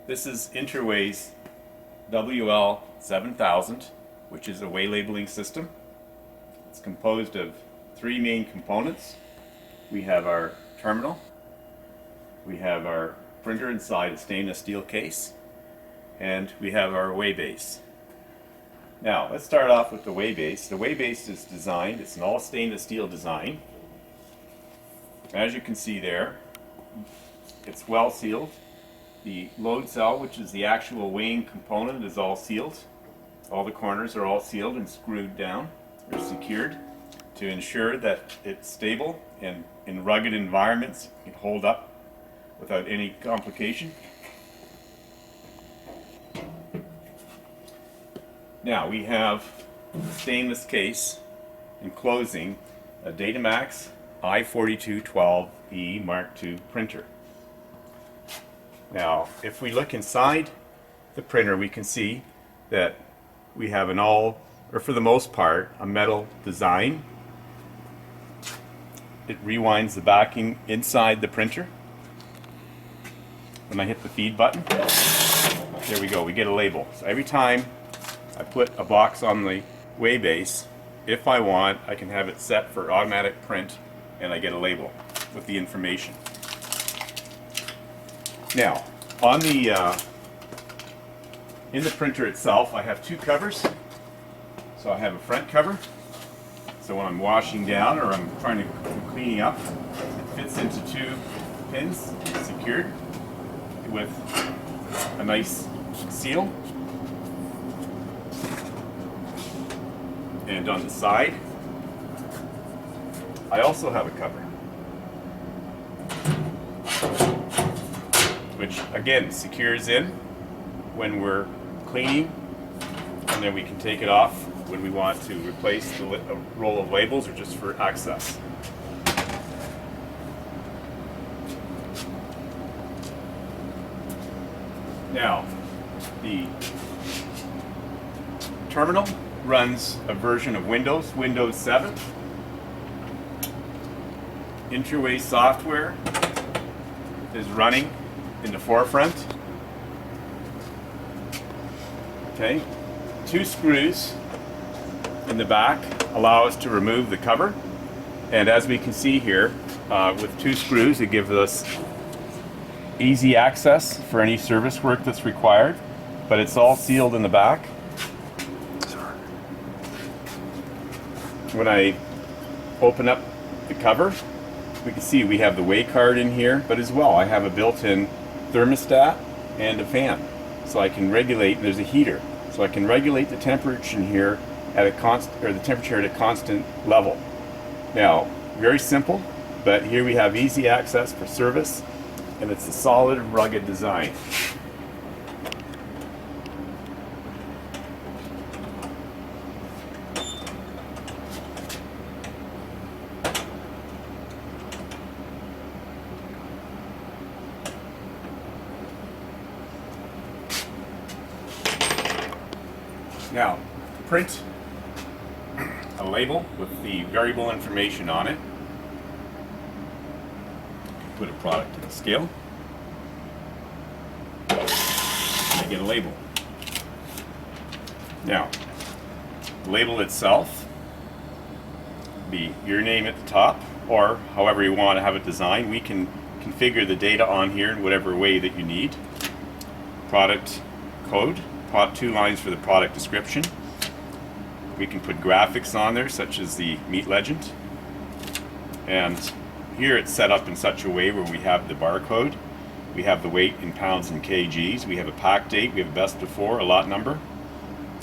This is Interweigh's WL7000, which is a weigh labeling system. It's composed of three main components. We have our terminal, we have our printer inside a stainless steel case, and we have our weigh base. Now let's start off with the weigh base. The weigh base is designed, it's an all stainless steel design. As you can see there, it's well sealed. The load cell, which is the actual weighing component, is all sealed. All the corners are all sealed and screwed down or secured to ensure that it's stable and in rugged environments it can hold up without any complication. Now we have a stainless case enclosing a Datamax i4212E Mark II printer. Now, if we look inside the printer, we can see that we have an all, or for the most part, a metal design. It rewinds the backing inside the printer. When I hit the feed button, there we go, we get a label. So every time I put a box on the weigh base, if I want, I can have it set for automatic print and I get a label with the information. Now, on the in the printer itself, I have two covers. So I have a front cover. So when I'm washing down or I'm cleaning up, it fits into two pins, secured with a nice seal. And on the side, I also have a cover, which again secures in when we're cleaning, and then we can take it off when we want to replace a roll of labels or just for access. Now, the terminal runs a version of Windows 7. Interweigh software is running in the forefront. Okay, two screws in the back allow us to remove the cover, and as we can see here, with two screws it gives us easy access for any service work that's required, but it's all sealed in the back. When I open up the cover, we can see we have the weigh card in here, but as well I have a built-in thermostat and a fan, so I can regulate. There's a heater, so I can regulate the temperature in here at a temperature at a constant level. Now, very simple, but here we have easy access for service, and it's a solid, rugged design. Now, print a label with the variable information on it. Put a product in the scale. I get a label. Now, the label itself be your name at the top, or however you want to have it designed. We can configure the data on here in whatever way that you need. Product code. Two lines for the product description. We can put graphics on there, such as the meat legend. And here it's set up in such a way where we have the barcode, we have the weight in pounds and kgs, we have a pack date, we have a best before, a lot number,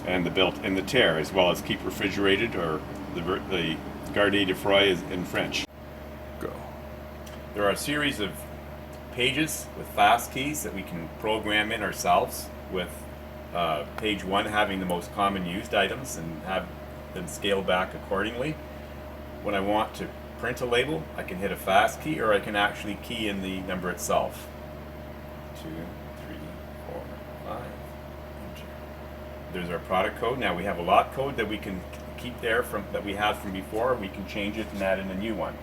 and the built and the tear, as well as keep refrigerated, or the garde de froid in French. Go. There are a series of pages with fast keys that we can program in ourselves, with page 1 having the most common used items and have them scale back accordingly. When I want to print a label, I can hit a fast key, or I can actually key in the number itself. 2, 3, 4, 5, enter. There's our product code. Now we have a lot code that we can keep there that we had from before. We can change it and add in a new one.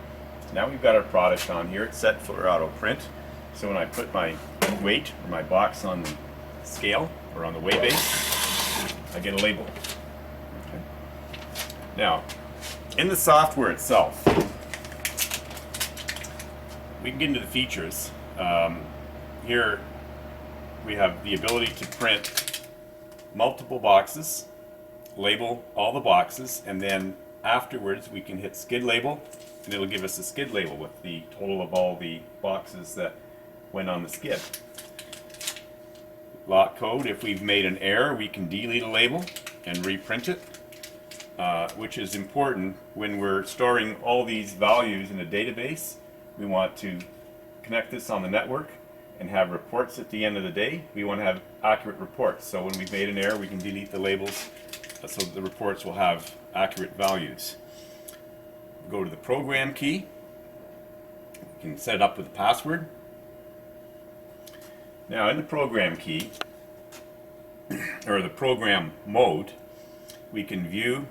So now we've got our product on here. It's set for auto print. So when I put my weight or my box on the scale or on the weigh base, I get a label. Okay. Now, in the software itself, we can get into the features. Here we have the ability to print multiple boxes, label all the boxes, and then afterwards we can hit skid label, and it'll give us a skid label with the total of all the boxes that went on the skid. Lot code, if we've made an error, we can delete a label and reprint it, which is important when we're storing all these values in a database. We want to connect this on the network and have reports at the end of the day. We want to have accurate reports. So when we've made an error, we can delete the labels so the reports will have accurate values. Go to the program key. We can set it up with a password. Now in the program key, or the program mode, we can view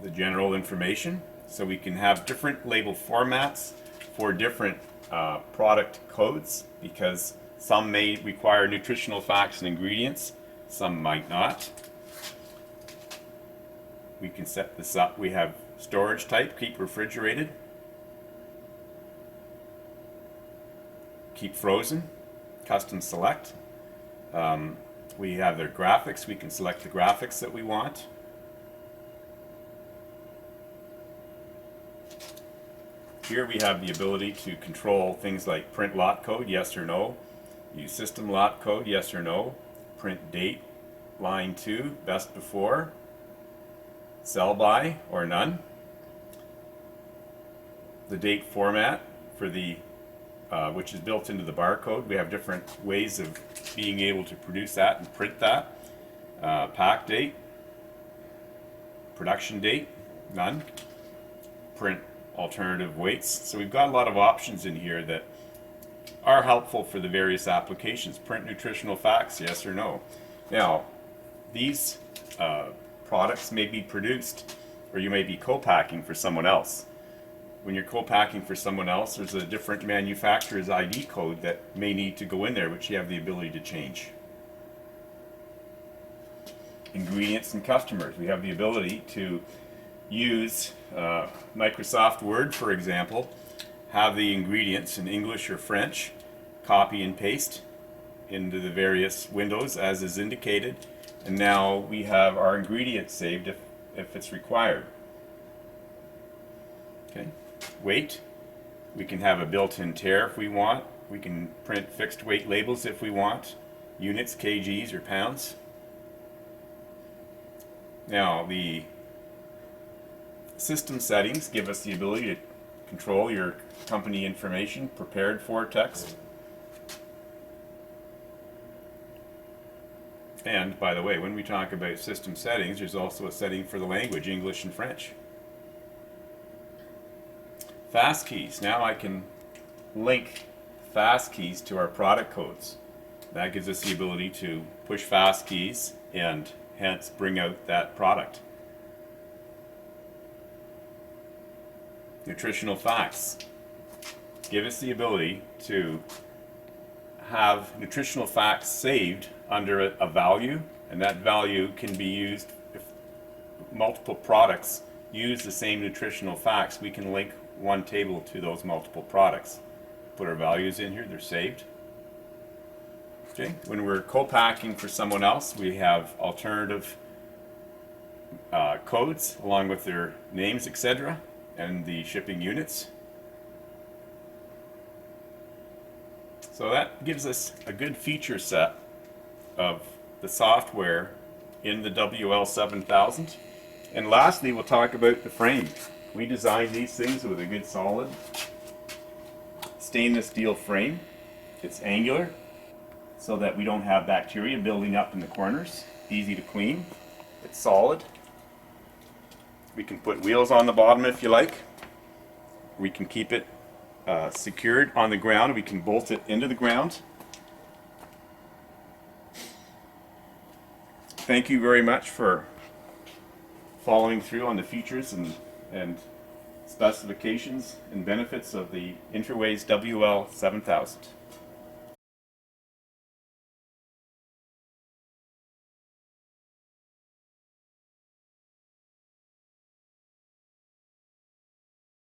the general information. So we can have different label formats for different product codes, because some may require nutritional facts and ingredients, some might not. We can set this up. We have storage type, keep refrigerated, keep frozen, custom select. We have their graphics. We can select the graphics that we want. Here we have the ability to control things like print lot code, yes or no, use system lot code, yes or no, print date, line 2, best before, sell by or none, the date format for the which is built into the barcode. We have different ways of being able to produce that and print that. Pack date, production date, none, print alternative weights. So we've got a lot of options in here that are helpful for the various applications. Print nutritional facts, yes or no. Now, these products may be produced, or you may be co-packing for someone else. When you're co-packing for someone else, there's a different manufacturer's ID code that may need to go in there, which you have the ability to change. Ingredients and customers. We have the ability to use Microsoft Word, for example, have the ingredients in English or French, copy and paste into the various windows as is indicated, and now we have our ingredients saved if it's required. Okay. Weight, we can have a built-in tare if we want. We can print fixed weight labels if we want, units, kgs, or pounds. Now the system settings give us the ability to control your company information, prepared for text. And by the way, when we talk about system settings, there's also a setting for the language, English and French. Fast keys. Now I can link fast keys to our product codes. That gives us the ability to push fast keys and hence bring out that product. Nutritional facts give us the ability to have nutritional facts saved under a value, and that value can be used if multiple products use the same nutritional facts. We can link one table to those multiple products. Put our values in here, they're saved. Okay. When we're co-packing for someone else, we have alternative codes along with their names, etc., and the shipping units. So that gives us a good feature set of the software in the WL7000. And lastly, we'll talk about the frame. We designed these things with a good solid stainless steel frame. It's angular so that we don't have bacteria building up in the corners. Easy to clean. It's solid. We can put wheels on the bottom if you like. We can keep it secured on the ground. We can bolt it into the ground. Thank you very much for following through on the features and specifications and benefits of the Interweigh's WL7000.